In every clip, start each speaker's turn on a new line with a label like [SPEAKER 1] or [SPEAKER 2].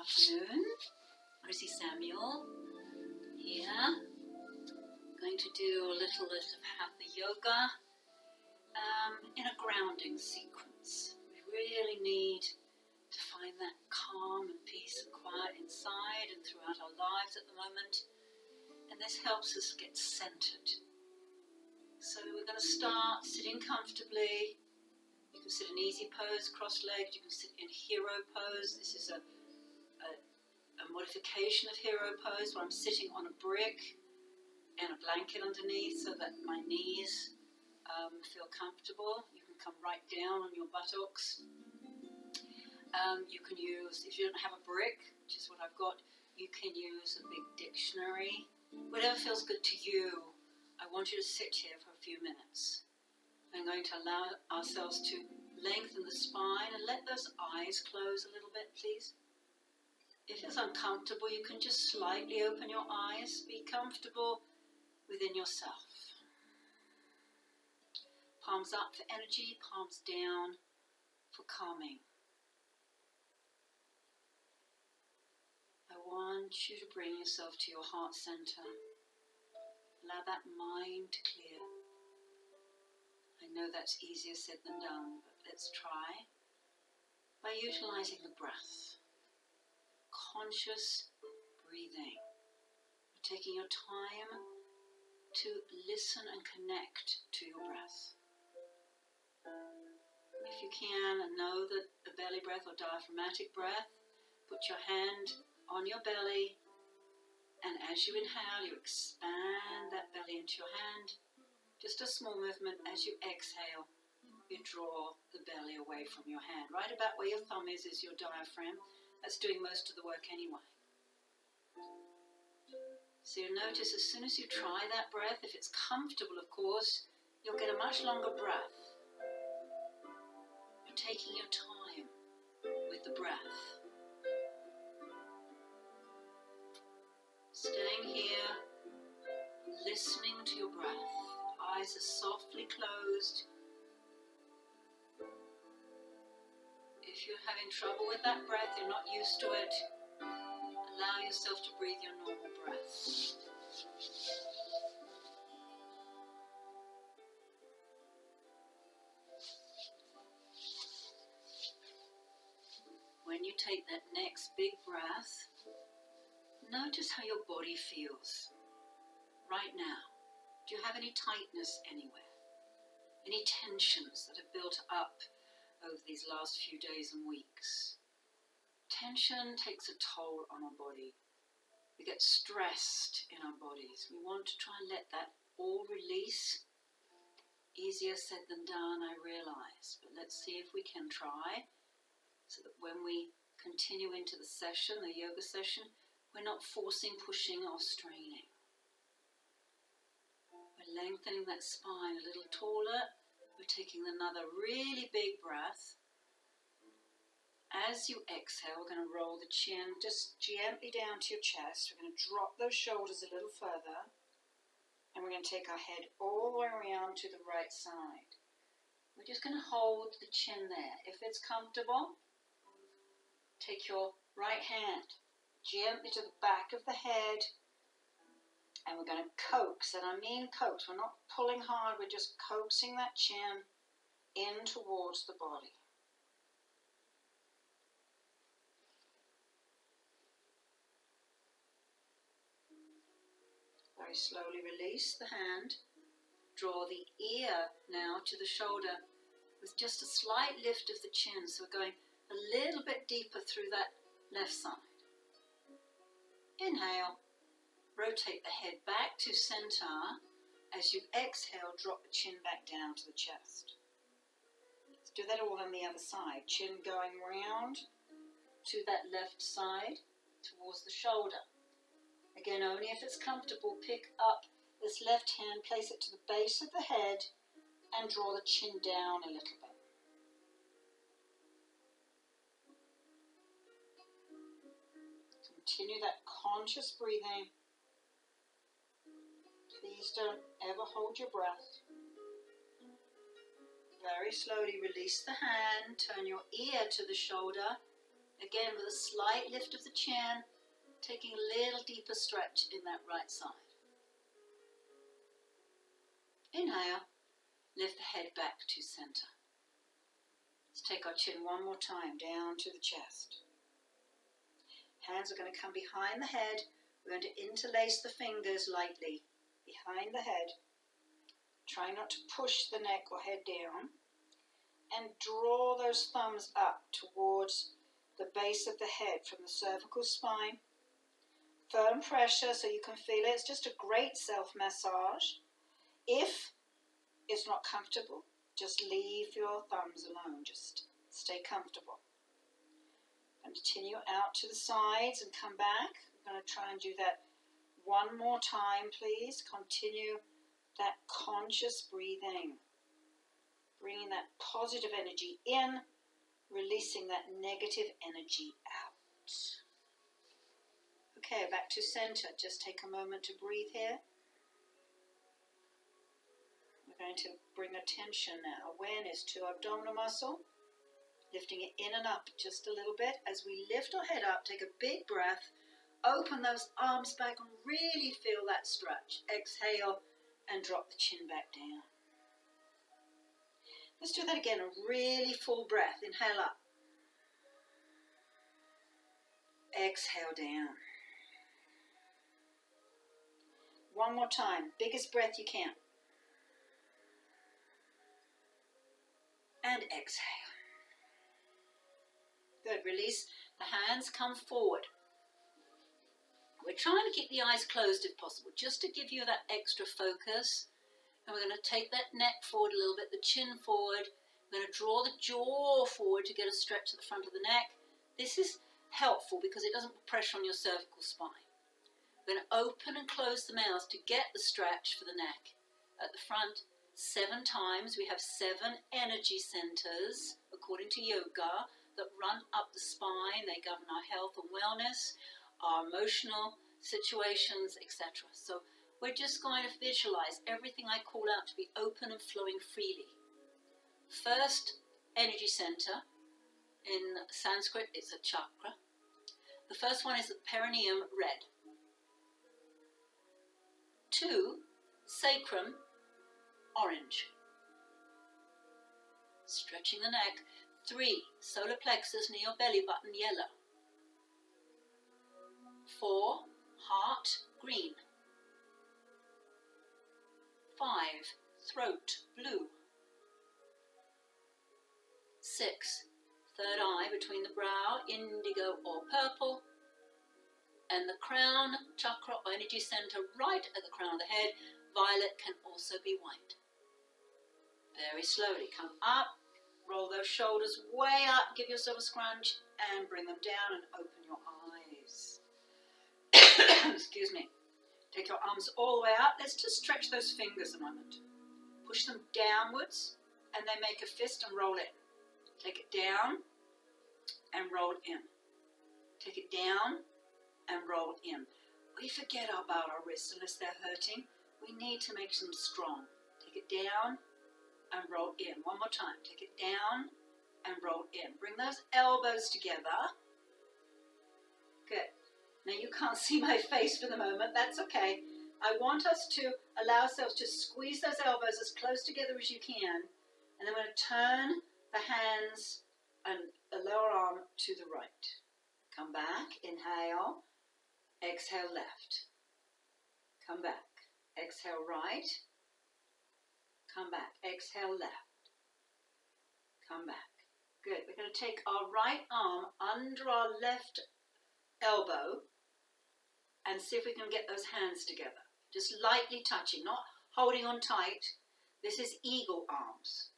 [SPEAKER 1] afternoon. Chrissy Samuel here. Going to do a little bit of Hatha Yoga in a grounding sequence. We really need to find that calm and peace and quiet inside and throughout our lives at the moment. And this helps us get centered. So we're going to start sitting comfortably. You can sit in easy pose, cross-legged. You can sit in hero pose. This is a modification of hero pose where I'm sitting on a brick and a blanket underneath so that my knees feel comfortable. You can come right down on your buttocks. You can use, if you don't have a brick, which is what I've got, you can use a big dictionary. Whatever feels good to you. I want you to sit here for a few minutes. I'm going to allow ourselves to lengthen the spine and let those eyes close a little bit, please. If it's uncomfortable, you can just slightly open your eyes. Be comfortable within yourself. Palms up for energy, palms down for calming. I want you to bring yourself to your heart center. Allow that mind to clear. I know that's easier said than done, but let's try by utilizing the breath. Conscious breathing. You're taking your time to listen and connect to your breath. If you can, and know that a belly breath or diaphragmatic breath, put your hand on your belly, and as you inhale, you expand that belly into your hand. Just a small movement. As you exhale, you draw the belly away from your hand. Right about where your thumb is your diaphragm. That's doing most of the work anyway. So you'll notice as soon as you try that breath, if it's comfortable, of course, you'll get a much longer breath. You're taking your time with the breath. Staying here, listening to your breath. Eyes are softly closed. If you're having trouble with that breath, you're not used to it, allow yourself to breathe your normal breath. When you take that next big breath, notice how your body feels right now. Do you have any tightness anywhere? Any tensions that have built up over these last few days and weeks? Tension takes a toll on our body. We get stressed in our bodies. We want to try and let that all release. Easier said than done, I realize. But let's see if we can try so that when we continue into the session, the yoga session, we're not forcing, pushing or straining. We're lengthening that spine a little taller. We're taking another really big breath. As you exhale, we're going to roll the chin just gently down to your chest. We're going to drop those shoulders a little further. And we're going to take our head all the way around to the right side. We're just going to hold the chin there. If it's comfortable, take your right hand gently to the back of the head. And we're going to coax, and I mean coax. We're not pulling hard, we're just coaxing that chin in towards the body. Very slowly release the hand. Draw the ear now to the shoulder with just a slight lift of the chin. So we're going a little bit deeper through that left side. Inhale. Rotate the head back to center. As you exhale, drop the chin back down to the chest. Let's do that all on the other side. Chin going round to that left side towards the shoulder. Again, only if it's comfortable, pick up this left hand, place it to the base of the head and draw the chin down a little bit. Continue that conscious breathing. Please don't ever hold your breath. Very slowly release the hand, turn your ear to the shoulder, Again, with a slight lift of the chin, taking a little deeper stretch in that right side. Inhale, lift the head back to center. Let's take our chin one more time down to the chest. Hands are going to come behind the head. We're going to interlace the fingers lightly behind the head. Try not to push the neck or head down. And draw those thumbs up towards the base of the head from the cervical spine. Firm pressure so you can feel it. It's just a great self-massage. If it's not comfortable, just leave your thumbs alone. Just stay comfortable. Continue out to the sides and come back. We're going to try and do that one more time, please. Continue that conscious breathing. Bringing that positive energy in, releasing that negative energy out. Okay, back to center. Just take a moment to breathe here. We're going to bring attention now, awareness to our abdominal muscle, lifting it in and up just a little bit. As we lift our head up, take a big breath, open those arms back and really feel that stretch. Exhale and drop the chin back down. Let's do that again, a really full breath. Inhale up. Exhale down. One more time, biggest breath you can. And exhale. Good, release the hands, come forward. We're trying to keep the eyes closed if possible, just to give you that extra focus. And we're going to take that neck forward a little bit, the chin forward. We're going to draw the jaw forward to get a stretch at the front of the neck. This is helpful because it doesn't put pressure on your cervical spine. We're going to open and close the mouth to get the stretch for the neck. At the front, 7 times. We have 7 energy centers, according to yoga, that run up the spine. They govern our health and wellness, our emotional situations, etc. So we're just going to visualize everything I call out to be open and flowing freely. First energy center, in Sanskrit it's a chakra. The first one is the perineum, red. 2, sacrum, orange. Stretching the neck. 3, solar plexus near your belly button, yellow. 4, heart, green. 5, throat, blue. 6, third eye between the brow, indigo or purple. And the crown chakra or energy center right at the crown of the head, violet, can also be white. Very slowly, come up, roll those shoulders way up, give yourself a scrunch, and bring them down and open your eyes. Excuse me. Take your arms all the way up. Let's just stretch those fingers a moment. Push them downwards, and they make a fist and roll in. Take it down and roll in. Take it down and roll in. We forget about our wrists unless they're hurting. We need to make them strong. Take it down and roll in. One more time. Take it down and roll in. Bring those elbows together. Good. Now you can't see my face for the moment. That's okay. I want us to allow ourselves to squeeze those elbows as close together as you can. And then we're going to turn the hands and the lower arm to the right. Come back. Inhale. Exhale left. Come back. Exhale right. Come back. Exhale left. Come back. Good. We're going to take our right arm under our left elbow and see if we can get those hands together. Just lightly touching, not holding on tight. This is eagle arms.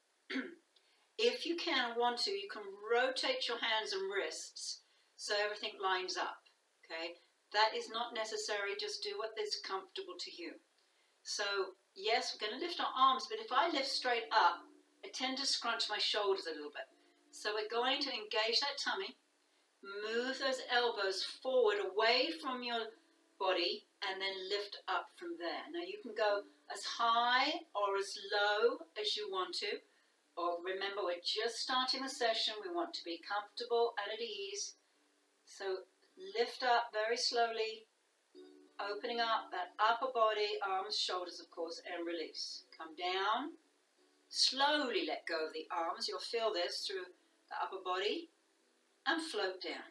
[SPEAKER 1] If you can and want to, you can rotate your hands and wrists so everything lines up. Okay? That is not necessary. Just do what is comfortable to you. So, yes, we're going to lift our arms, but if I lift straight up, I tend to scrunch my shoulders a little bit. So we're going to engage that tummy, move those elbows forward away from your body, and then lift up from there. Now you can go as high or as low as you want to. Or remember, we're just starting the session. We want to be comfortable and at ease. So lift up very slowly, opening up that upper body, arms, shoulders, of course, and release. Come down. Slowly let go of the arms. You'll feel this through the upper body. And float down.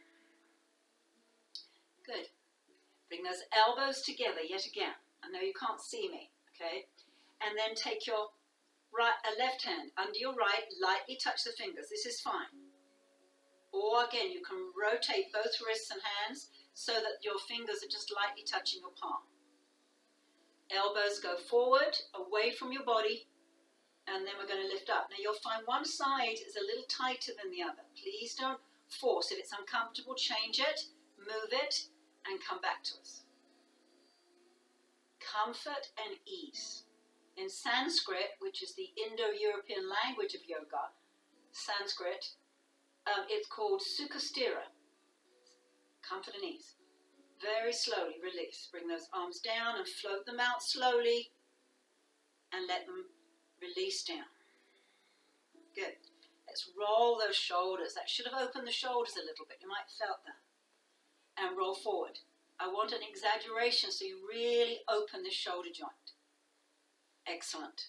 [SPEAKER 1] Good. Bring those elbows together yet again. I know you can't see me, okay? And then take your left hand under your right, lightly touch the fingers. This is fine. Or again, you can rotate both wrists and hands so that your fingers are just lightly touching your palm. Elbows go forward, away from your body, and then we're going to lift up. Now you'll find one side is a little tighter than the other. Please don't force. If it's uncomfortable, change it, move it, and come back to us. Comfort and ease. In Sanskrit, which is the Indo-European language of yoga, Sanskrit, it's called Sukhastira, comfort and ease. Very slowly release. Bring those arms down and float them out slowly and let them release down. Good. Let's roll those shoulders. That should have opened the shoulders a little bit. You might have felt that. And roll forward. I want an exaggeration so you really open the shoulder joint. Excellent.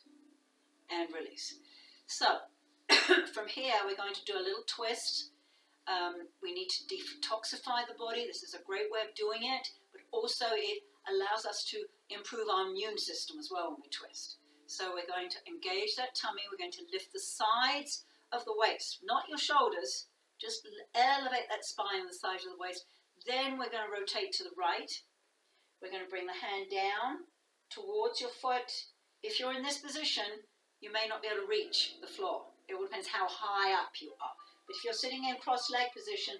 [SPEAKER 1] And release. So, from here we're going to do a little twist. We need to detoxify the body. This is a great way of doing it, but also it allows us to improve our immune system as well when we twist. So we're going to engage that tummy. We're going to lift the sides of the waist, not your shoulders. Just elevate that spine on the side of the waist. Then we're going to rotate to the right. We're going to bring the hand down towards your foot. If you're in this position, you may not be able to reach the floor. It all depends how high up you are. But if you're sitting in cross-leg position,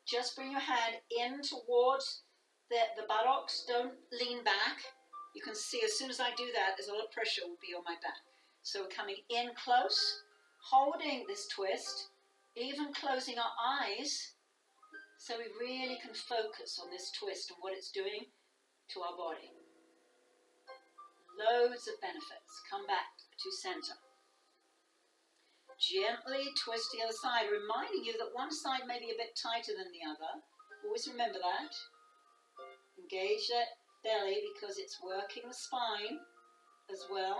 [SPEAKER 1] just bring your hand in towards the buttocks. Don't lean back. You can see as soon as I do that, there's a lot of pressure will be on my back. So we're coming in close, holding this twist, even closing our eyes, so we really can focus on this twist and what it's doing to our body. Loads of benefits. Come back to center. Gently twist the other side, reminding you that one side may be a bit tighter than the other. Always remember that. Engage that belly because it's working the spine as well.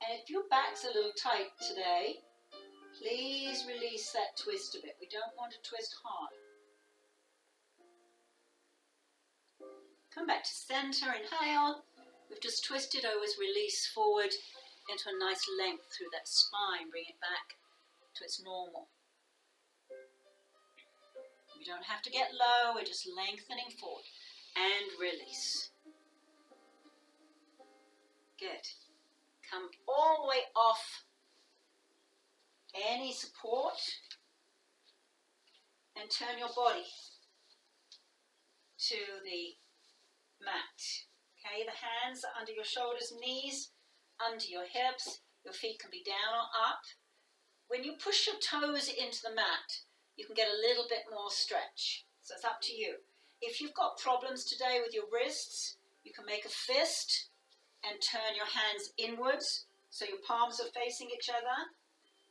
[SPEAKER 1] And if your back's a little tight today, please release that twist a bit. We don't want to twist hard. Come back to center, inhale. We've just twisted, always release forward into a nice length through that spine. Bring it back to its normal. We don't have to get low, we're just lengthening forward. And release. Good. Come all the way off any support and turn your body to the mat. Okay, the hands are under your shoulders, knees under your hips. Your feet can be down or up. When you push your toes into the mat, you can get a little bit more stretch. So it's up to you. If you've got problems today with your wrists, you can make a fist and turn your hands inwards so your palms are facing each other,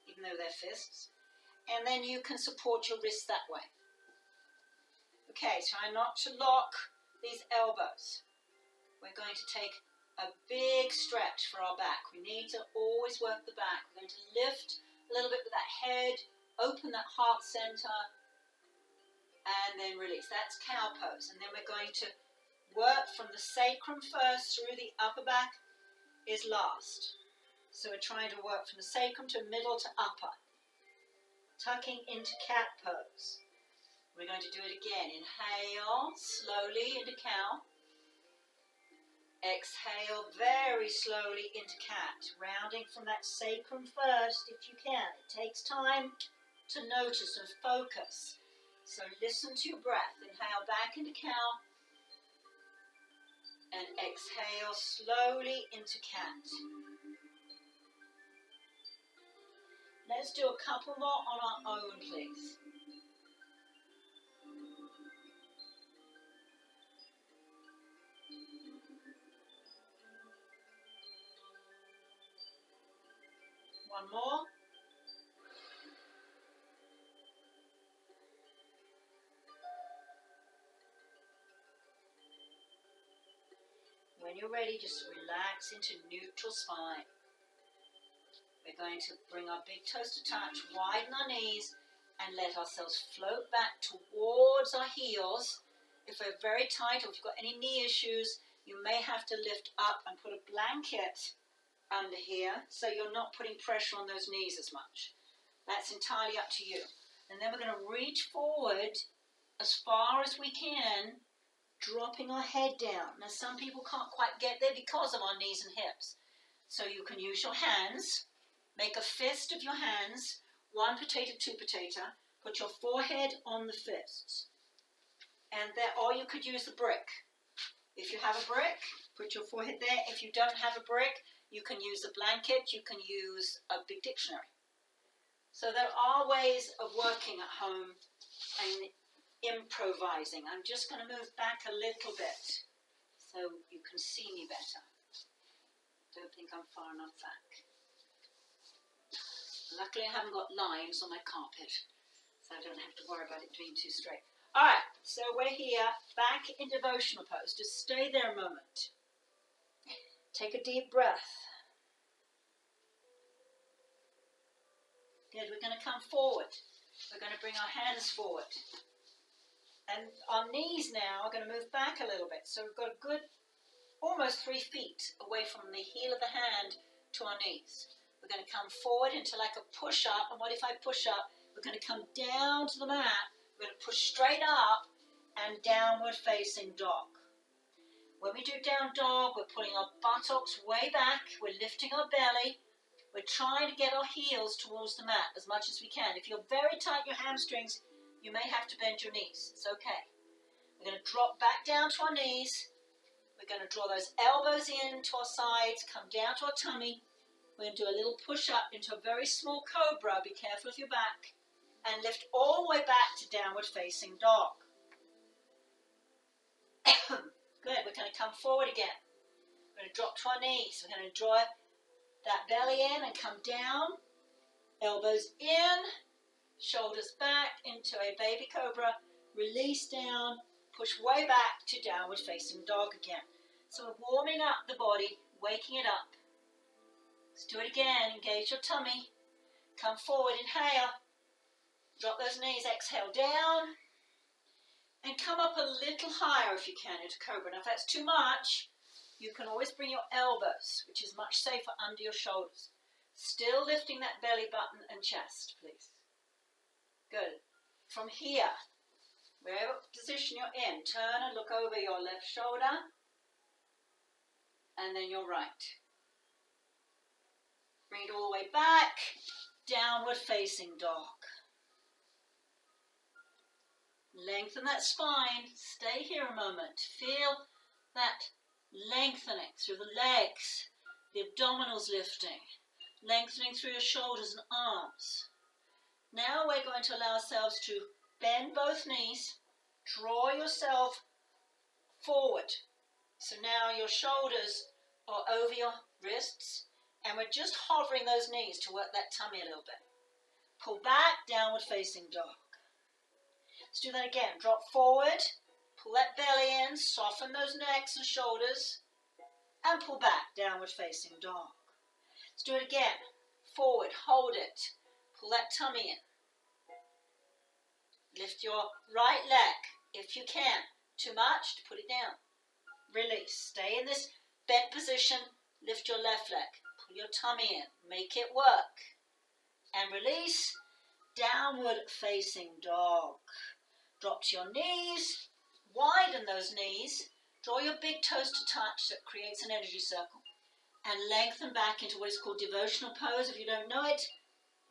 [SPEAKER 1] even though they're fists. And then you can support your wrists that way. Okay, try not to lock these elbows. We're going to take a big stretch for our back. We need to always work the back. We're going to lift a little bit with that head, open that heart center, and then release. That's cow pose. And then we're going to work from the sacrum first through the upper back is last. So we're trying to work from the sacrum to middle to upper. Tucking into cat pose. We're going to do it again. Inhale slowly into cow. Exhale very slowly into cat, rounding from that sacrum first if you can. It takes time to notice and focus. So listen to your breath. Inhale back into cow and exhale slowly into cat. Let's do a couple more on our own, please. One more. When you're ready, just relax into neutral spine. We're going to bring our big toes to touch, widen our knees, and let ourselves float back towards our heels. If we're very tight or if you've got any knee issues, you may have to lift up and put a blanket under here so you're not putting pressure on those knees as much. That's entirely up to you. And then we're going to reach forward as far as we can, dropping our head down. Now some people can't quite get there because of our knees and hips. So you can use your hands, make a fist of your hands, one potato, two potato, put your forehead on the fists. And there, or you could use the brick. If you have a brick, put your forehead there. If you don't have a brick, you can use a blanket, you can use a big dictionary. So there are ways of working at home and improvising. I'm just going to move back a little bit so you can see me better. Don't think I'm far enough back. Luckily I haven't got lines on my carpet, so I don't have to worry about it being too straight. Alright, so we're here, back in devotional pose. Just stay there a moment. Take a deep breath. Good, we're going to come forward. We're going to bring our hands forward. And our knees now are going to move back a little bit. So we've got a good, almost 3 feet away from the heel of the hand to our knees. We're going to come forward into like a push-up. And what if I push up? We're going to come down to the mat. We're going to push straight up and downward facing dog. When we do down dog, we're pulling our buttocks way back. We're lifting our belly. We're trying to get our heels towards the mat as much as we can. If you're very tight in your hamstrings, you may have to bend your knees. It's okay. We're going to drop back down to our knees. We're going to draw those elbows in to our sides, come down to our tummy. We're going to do a little push-up into a very small cobra. Be careful of your back. And lift all the way back to downward facing dog. Good. We're going to come forward again. We're going to drop to our knees. We're going to draw that belly in and come down. Elbows in. Shoulders back into a baby cobra. Release down. Push way back to downward facing dog again. So we're warming up the body, waking it up. Let's do it again. Engage your tummy. Come forward. Inhale. Drop those knees, exhale down, and come up a little higher if you can into cobra. Now if that's too much, you can always bring your elbows, which is much safer, under your shoulders. Still lifting that belly button and chest, please. Good. From here, wherever position you're in, turn and look over your left shoulder, and then your right. Bring it all the way back, downward facing dog. Lengthen that spine. Stay here a moment. Feel that lengthening through the legs, the abdominals lifting, lengthening through your shoulders and arms. Now we're going to allow ourselves to bend both knees, draw yourself forward. So now your shoulders are over your wrists, and we're just hovering those knees to work that tummy a little bit. Pull back, downward facing dog. Let's do that again. Drop forward, pull that belly in, soften those necks and shoulders, and pull back, downward facing dog. Let's do it again. Forward, hold it, pull that tummy in. Lift your right leg if you can. Too much, to put it down. Release. Stay in this bent position. Lift your left leg. Pull your tummy in. Make it work. And release. Downward facing dog. Drop to your knees. Widen those knees. Draw your big toes to touch. That creates an energy circle. And lengthen back into what is called devotional pose. If you don't know it,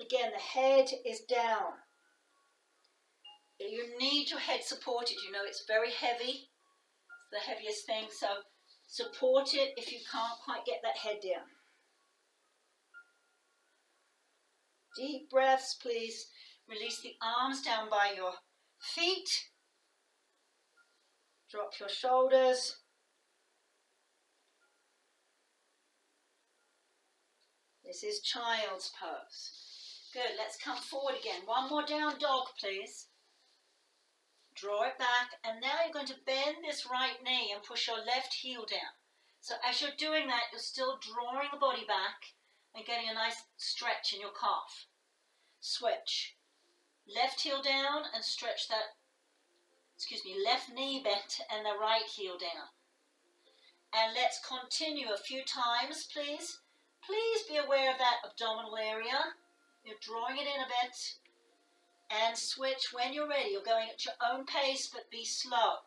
[SPEAKER 1] again, the head is down. You need your head supported. You know it's very heavy. It's the heaviest thing. So support it if you can't quite get that head down. Deep breaths, please. Release the arms down by your feet. Drop your shoulders. This is child's pose. Good, let's come forward again. One more down dog, please. Draw it back, and now you're going to bend this right knee and push your left heel down. So as you're doing that, you're still drawing the body back and getting a nice stretch in your calf. Switch. Left heel down and stretch that, left knee bent and the right heel down. And let's continue a few times, please. Please be aware of that abdominal area. You're drawing it in a bit. And switch when you're ready. You're going at your own pace, but be slow.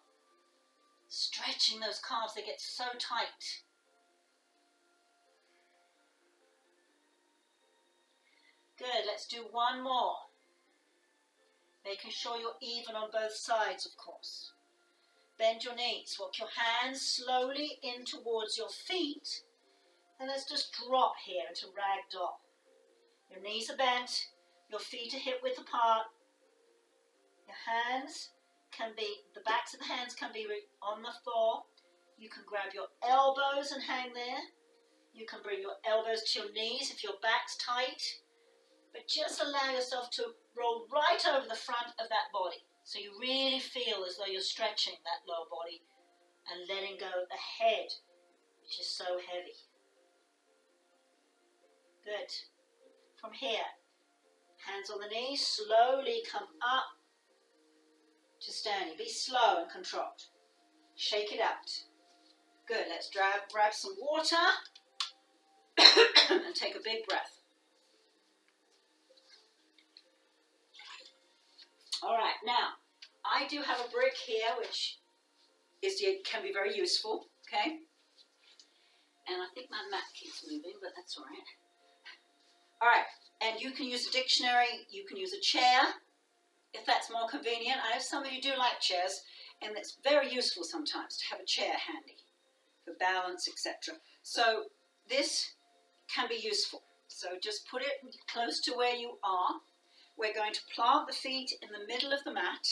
[SPEAKER 1] Stretching those calves, they get so tight. Good, let's do one more. Making sure you're even on both sides, of course. Bend your knees, walk your hands slowly in towards your feet. And let's just drop here into ragdoll. Your knees are bent, your feet are hip width apart. Your hands can be, the backs of the hands can be on the floor. You can grab your elbows and hang there. You can bring your elbows to your knees if your back's tight. But just allow yourself to roll right over the front of that body. So you really feel as though you're stretching that lower body and letting go of the head, which is so heavy. Good. From here, hands on the knees, slowly come up to standing. Be slow and controlled. Shake it out. Good. Let's grab some water and take a big breath. All right, now, I do have a brick here, which can be very useful, okay? And I think my mat keeps moving, but that's all right. All right, and you can use a dictionary, you can use a chair, if that's more convenient. I know some of you do like chairs, and it's very useful sometimes to have a chair handy for balance, etc. So this can be useful. So just put it close to where you are. We're going to plant the feet in the middle of the mat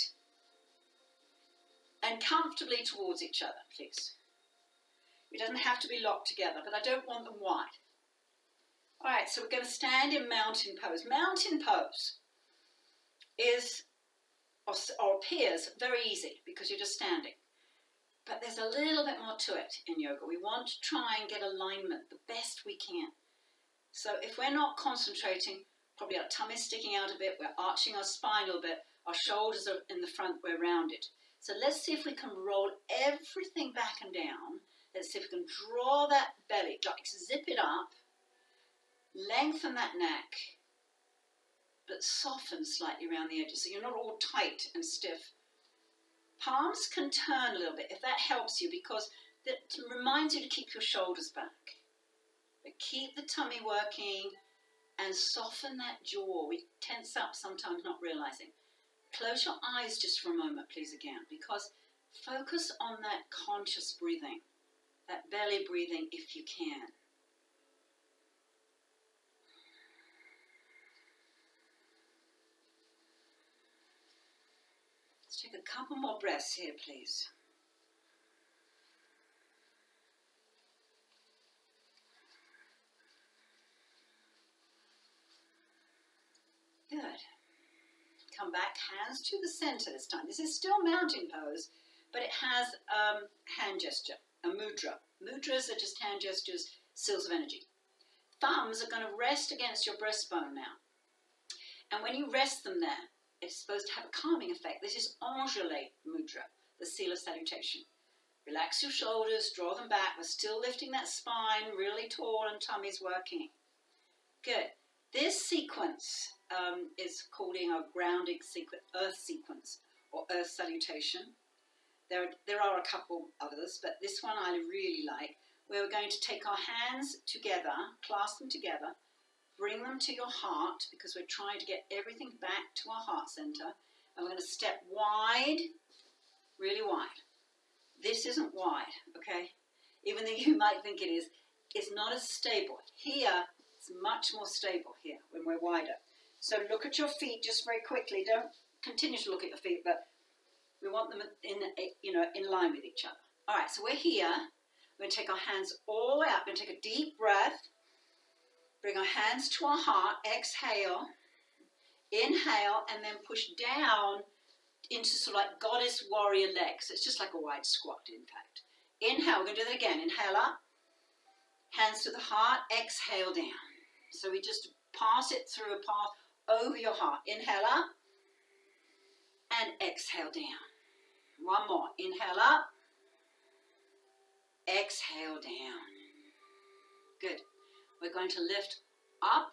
[SPEAKER 1] and comfortably towards each other, please. It doesn't have to be locked together, but I don't want them wide. All right, so we're going to stand in mountain pose. Mountain pose is, or appears, very easy because you're just standing. But there's a little bit more to it in yoga. We want to try and get alignment the best we can. So if we're not concentrating, probably our tummy's sticking out a bit, we're arching our spine a little bit, our shoulders are in the front, we're rounded. So let's see if we can roll everything back and down. Let's see if we can draw that belly, like zip it up, lengthen that neck, but soften slightly around the edges so you're not all tight and stiff. Palms can turn a little bit if that helps you, because that reminds you to keep your shoulders back. But keep the tummy working and soften that jaw. We tense up sometimes not realizing. Close your eyes just for a moment, please, again, because focus on that conscious breathing, that belly breathing if you can. Let's take a couple more breaths here, please. Good. Come back, hands to the center this time. This is still mountain pose, but it has hand gesture, a mudra. Mudras are just hand gestures, seals of energy. Thumbs are going to rest against your breastbone now. And when you rest them there, it's supposed to have a calming effect. This is Anjali mudra, the seal of salutation. Relax your shoulders, draw them back. We're still lifting that spine really tall and tummy's working. Good. This sequence is called our grounding sequence, earth sequence, or earth salutation. There are a couple others, but this one I really like, where we're going to take our hands together, clasp them together, bring them to your heart, because we're trying to get everything back to our heart center, and we're going to step wide, really wide. This isn't wide, okay? Even though you might think it is, it's not as stable. Here, it's much more stable here when we're wider. So look at your feet just very quickly. Don't continue to look at your feet, but we want them in line with each other. All right, so we're here. We're going to take our hands all the way up. We're going to take a deep breath. Bring our hands to our heart. Exhale. Inhale, and then push down into sort of like goddess warrior legs. It's just like a wide squat, in fact. Inhale. We're going to do that again. Inhale up. Hands to the heart, exhale down. So we just pass it through a path over your heart. Inhale up and exhale down. One more. Inhale up, exhale down. Good. We're going to lift up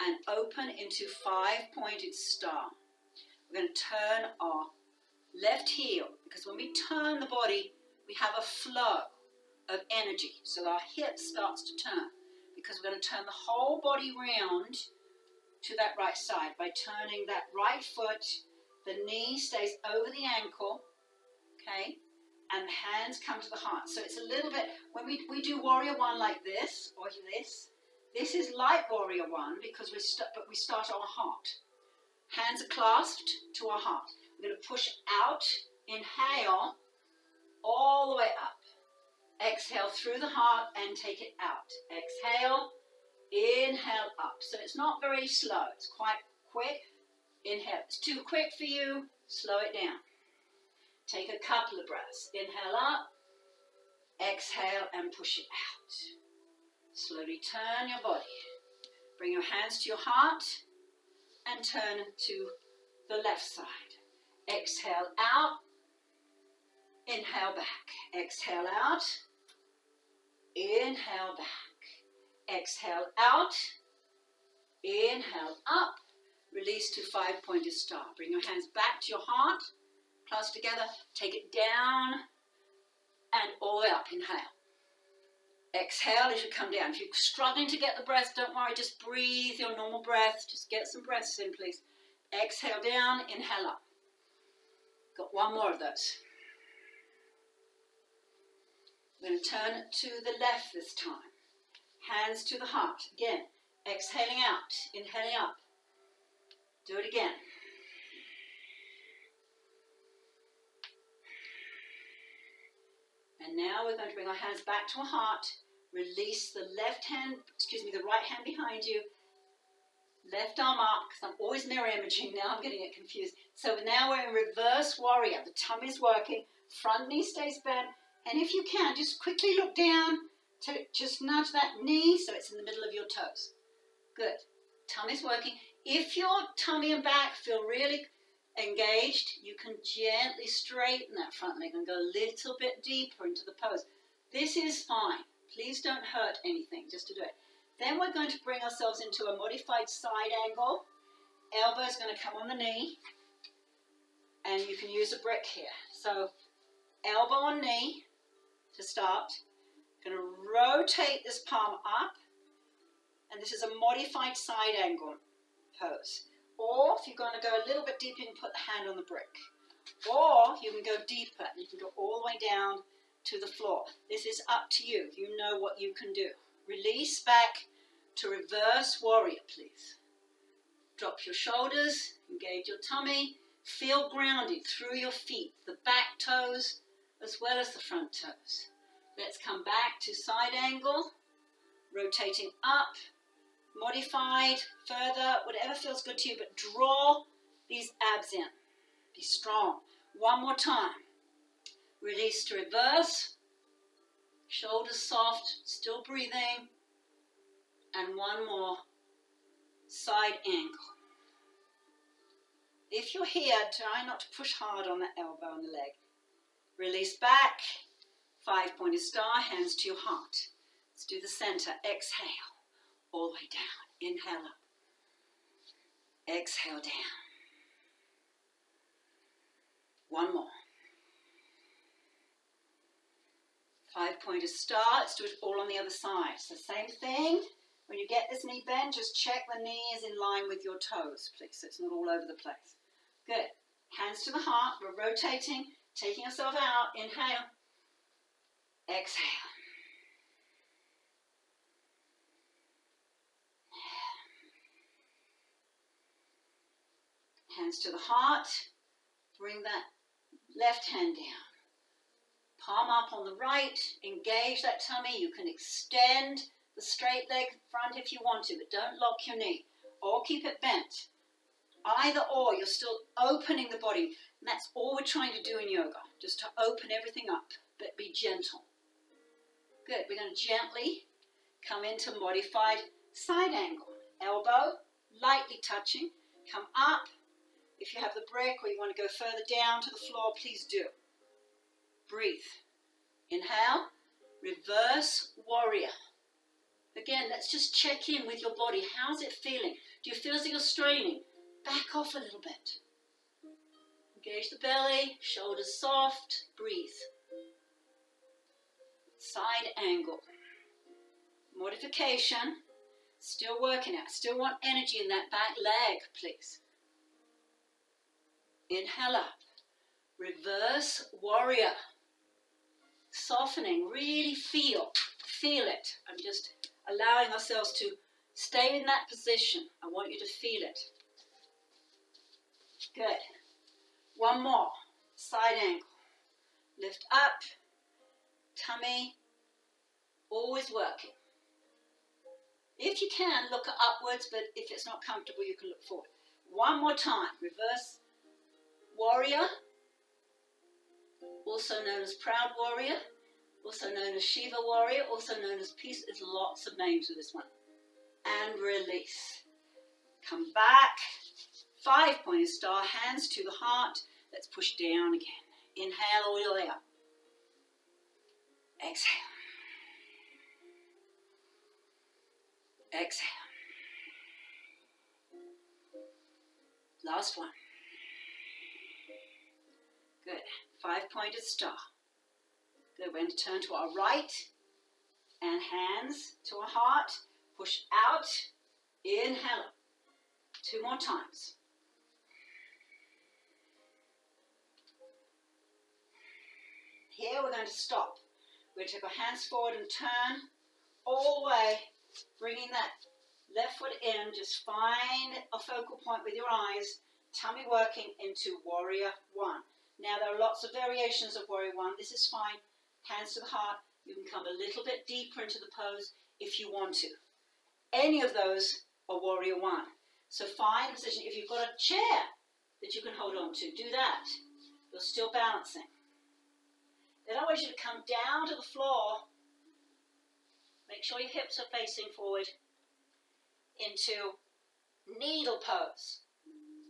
[SPEAKER 1] and open into 5-pointed star. We're going to turn our left heel, because when we turn the body, we have a flow of energy. So our hip starts to turn, because we're going to turn the whole body round to that right side by turning that right foot. The knee stays over the ankle, okay? And the hands come to the heart. So it's a little bit, when we do warrior one like this, or this is like warrior one because we start on our heart. Hands are clasped to our heart. We're going to push out, inhale, all the way up. Exhale through the heart and take it out. Exhale, inhale up. So it's not very slow, it's quite quick. Inhale, it's too quick for you, slow it down. Take a couple of breaths. Inhale up, exhale and push it out. Slowly turn your body. Bring your hands to your heart and turn to the left side. Exhale out, inhale back. Exhale out, inhale back. Exhale out, inhale up. Release to 5-pointed star. Bring your hands back to your heart. Clasp together. Take it down and all the way up. Inhale. Exhale as you come down. If you're struggling to get the breath, don't worry. Just breathe your normal breath. Just get some breaths in, please. Exhale down. Inhale up. Got one more of those. We're going to turn to the left this time. Hands to the heart. Again. Exhaling out. Inhaling up. Do it again. And now we're going to bring our hands back to our heart. Release the right hand behind you. Left arm up, because I'm always mirror imaging now, I'm getting it confused. So now we're in reverse warrior. The tummy's working, front knee stays bent. And if you can, just quickly look down to just nudge that knee so it's in the middle of your toes. Good. Tummy's working. If your tummy and back feel really engaged, you can gently straighten that front leg and go a little bit deeper into the pose. This is fine. Please don't hurt anything just to do it. Then we're going to bring ourselves into a modified side angle. Elbow is going to come on the knee, and you can use a brick here. So elbow on knee to start. Going to rotate this palm up, and this is a modified side angle pose. Or if you're going to go a little bit deeper, you can put the hand on the brick. Or you can go deeper, and you can go all the way down to the floor. This is up to you. You know what you can do. Release back to reverse warrior, please. Drop your shoulders, engage your tummy. Feel grounded through your feet, the back toes as well as the front toes. Let's come back to side angle, rotating up, modified, further, whatever feels good to you, but draw these abs in. Be strong. One more time. Release to reverse. Shoulders soft, still breathing. And one more. Side angle. If you're here, try not to push hard on the elbow and the leg. Release back. 5-pointed star, hands to your heart. Let's do the center. Exhale. All the way down. Inhale up. Exhale down. One more. 5-pointed star. Let's do it all on the other side. So same thing. When you get this knee bent, just check the knee is in line with your toes, please, so it's not all over the place. Good. Hands to the heart. We're rotating, taking ourselves out. Inhale. Exhale. Hands to the heart. Bring that left hand down. Palm up on the right. Engage that tummy. You can extend the straight leg front if you want to, but don't lock your knee or keep it bent. Either or, you're still opening the body. And that's all we're trying to do in yoga, just to open everything up, but be gentle. Good. We're going to gently come into modified side angle. Elbow lightly touching. Come up. If you have the break or you want to go further down to the floor, please do. Breathe. Inhale. Reverse warrior. Again, let's just check in with your body. How's it feeling? Do you feel as if you're straining? Back off a little bit. Engage the belly, shoulders soft. Breathe. Side angle. Modification. Still working out. Still want energy in that back leg, please. Inhale up. Reverse warrior. Softening. Really feel it. I'm just allowing ourselves to stay in that position. I want you to feel it. Good. One more. Side angle. Lift up. Tummy. Always working. If you can, look upwards, but if it's not comfortable, you can look forward. One more time. Reverse warrior. Also known as proud warrior. Also known as Shiva warrior. Also known as peace. There's lots of names for this one. And release. Come back. 5-pointed star. Hands to the heart. Let's push down again. Inhale all the way up. Exhale. Exhale. Last one. Good. 5-pointed star. Good. We're going to turn to our right and hands to our heart. Push out. Inhale. 2 more times. Here we're going to stop. We're going to take our hands forward and turn all the way, bringing that left foot in. Just find a focal point with your eyes. Tummy working into warrior one. Now there are lots of variations of warrior one. This is fine. Hands to the heart. You can come a little bit deeper into the pose if you want to. Any of those are warrior one. So find a position. If you've got a chair that you can hold on to, do that. You're still balancing. Then I want you to come down to the floor. Make sure your hips are facing forward into needle pose.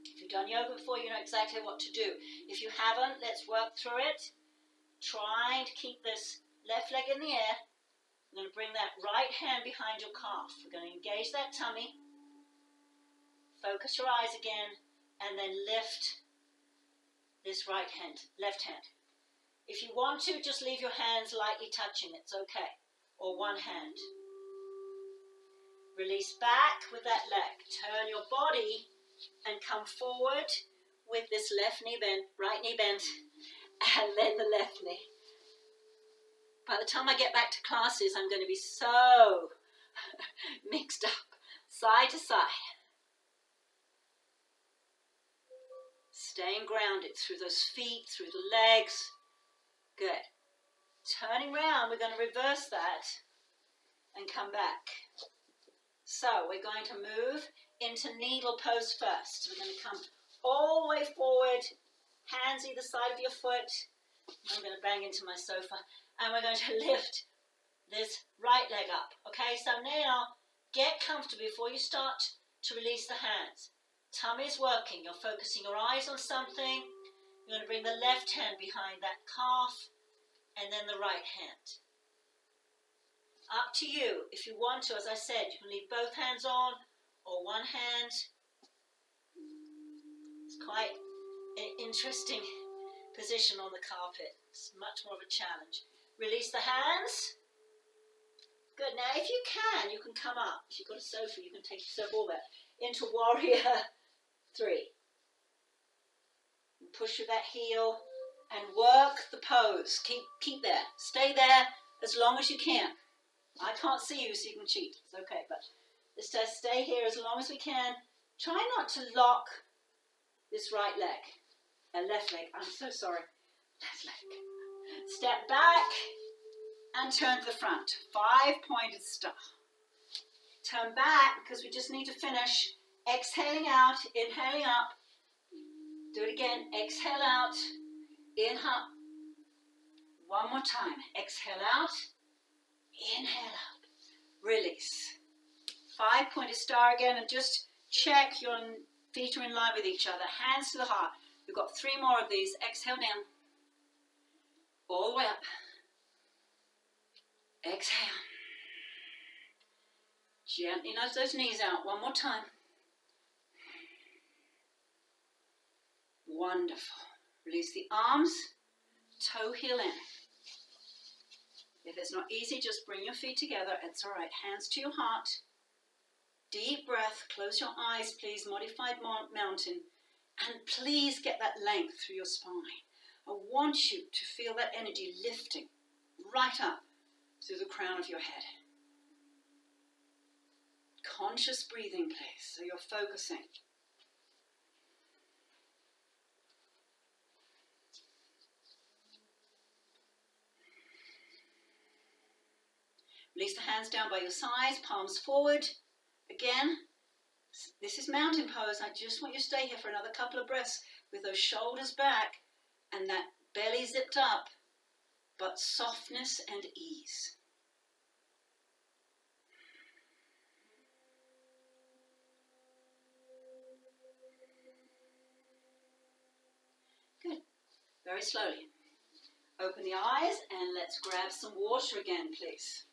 [SPEAKER 1] If you've done yoga before, you know exactly what to do. If you haven't, let's work through it. Trying to keep this left leg in the air. We're going to bring that right hand behind your calf. We're going to engage that tummy. Focus your eyes again, and then lift this right hand, left hand. If you want to, just leave your hands lightly touching. It's okay. Or one hand. Release back with that leg. Turn your body and come forward with this left knee bent, right knee bent, and then the left knee. By the time I get back to classes, I'm going to be so mixed up, side to side. Staying grounded through those feet, through the legs. Good. Turning round, we're going to reverse that and come back. So we're going to move into needle pose first. We're going to come all the way forward, hands either side of your foot. I'm going to bang into my sofa. And we're going to lift this right leg up. Okay, so now get comfortable before you start to release the hands. Tummy's working. You're focusing your eyes on something. You're going to bring the left hand behind that calf and then the right hand. Up to you. If you want to, as I said, you can leave both hands on or one hand. It's quite an interesting position on the carpet. It's much more of a challenge. Release the hands. Good. Now, if you can come up. If you've got a sofa, you can take yourself all that into warrior 3. And push with that heel and work the pose. Keep there. Stay there as long as you can. I can't see you, so you can cheat. It's okay, but let's just stay here as long as we can. Try not to lock this right leg. Left leg. I'm so sorry. Left leg. Step back and turn to the front. 5-pointed star. Turn back because we just need to finish. Exhaling out, inhaling up. Do it again. Exhale out. Inhale. One more time. Exhale out. Inhale out. Release. 5-pointed star again, and just check your feet are in line with each other. Hands to the heart. We've got 3 more of these. Exhale down. All the way up. Exhale. Gently nudge those knees out. One more time. Wonderful. Release the arms. Toe heel in. If it's not easy, just bring your feet together. It's all right. Hands to your heart. Deep breath. Close your eyes, please. Modified mountain. And please get that length through your spine. I want you to feel that energy lifting right up through the crown of your head. Conscious breathing, please, so you're focusing. Release the hands down by your sides, palms forward. Again, this is mountain pose. I just want you to stay here for another couple of breaths with those shoulders back and that belly zipped up, but softness and ease. Good. Very slowly. Open the eyes and let's grab some water again, please.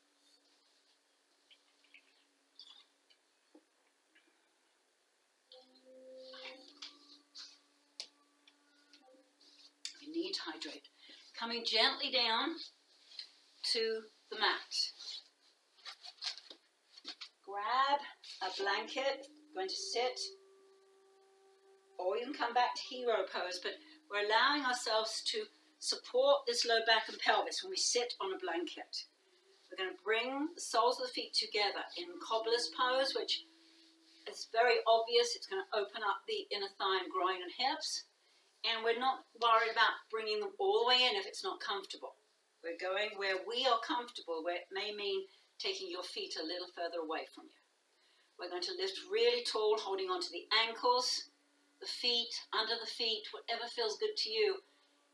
[SPEAKER 1] We need to hydrate. Coming gently down to the mat. Grab a blanket, going to sit, or you can come back to hero pose, but we're allowing ourselves to support this low back and pelvis when we sit on a blanket. We're going to bring the soles of the feet together in cobbler's pose, which is very obvious. It's going to open up the inner thigh and groin and hips. And we're not worried about bringing them all the way in if it's not comfortable. We're going where we are comfortable, where it may mean taking your feet a little further away from you. We're going to lift really tall, holding onto the ankles, the feet, under the feet, whatever feels good to you.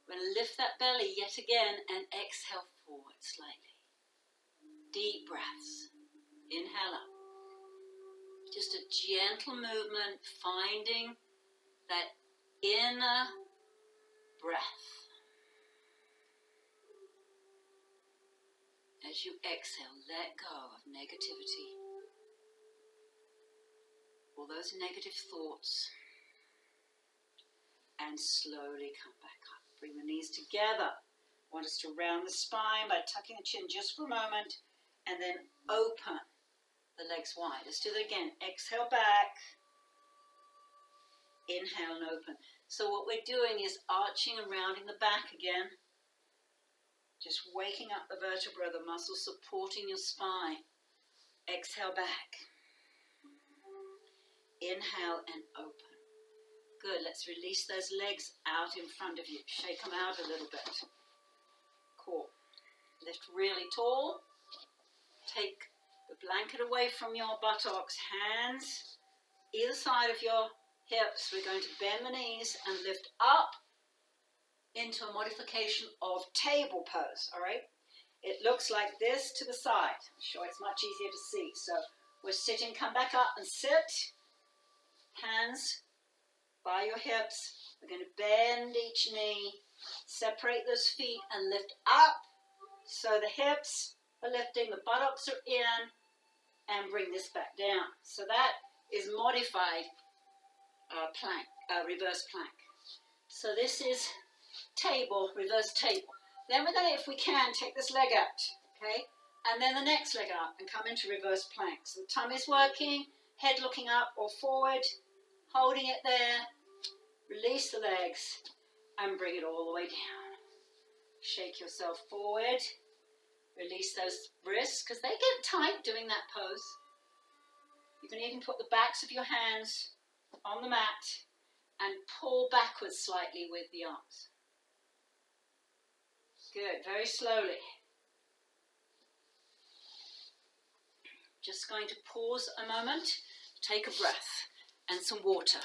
[SPEAKER 1] We're going to lift that belly yet again and exhale forward slightly. Deep breaths. Inhale up. Just a gentle movement, finding that inner breath. As you exhale, let go of negativity. All those negative thoughts. And slowly come back up. Bring the knees together. I want us to round the spine by tucking the chin just for a moment. And then open the legs wide. Let's do that again. Exhale back. Inhale and open. So what we're doing is arching and rounding the back again. Just waking up the vertebra, the muscles supporting your spine. Exhale back. Inhale and open. Good. Let's release those legs out in front of you. Shake them out a little bit. Cool. Lift really tall. Take the blanket away from your buttocks. Hands either side of your hips. We're going to bend the knees and lift up into a modification of table pose, all right? It looks like this to the side. I'm sure it's much easier to see. So we're sitting, come back up and sit. Hands by your hips. We're going to bend each knee, separate those feet and lift up. So the hips are lifting, the buttocks are in, and bring this back down. So that is modified plank, reverse plank. So this is table, reverse table. Then we're going to, if we can, take this leg out, okay? And then the next leg up and come into reverse plank. So the tummy's working, head looking up or forward, holding it there. Release the legs and bring it all the way down. Shake yourself forward. Release those wrists because they get tight doing that pose. You can even put the backs of your hands on the mat and pull backwards slightly with the arms. Good, very slowly. Just going to pause a moment, take a breath and some water.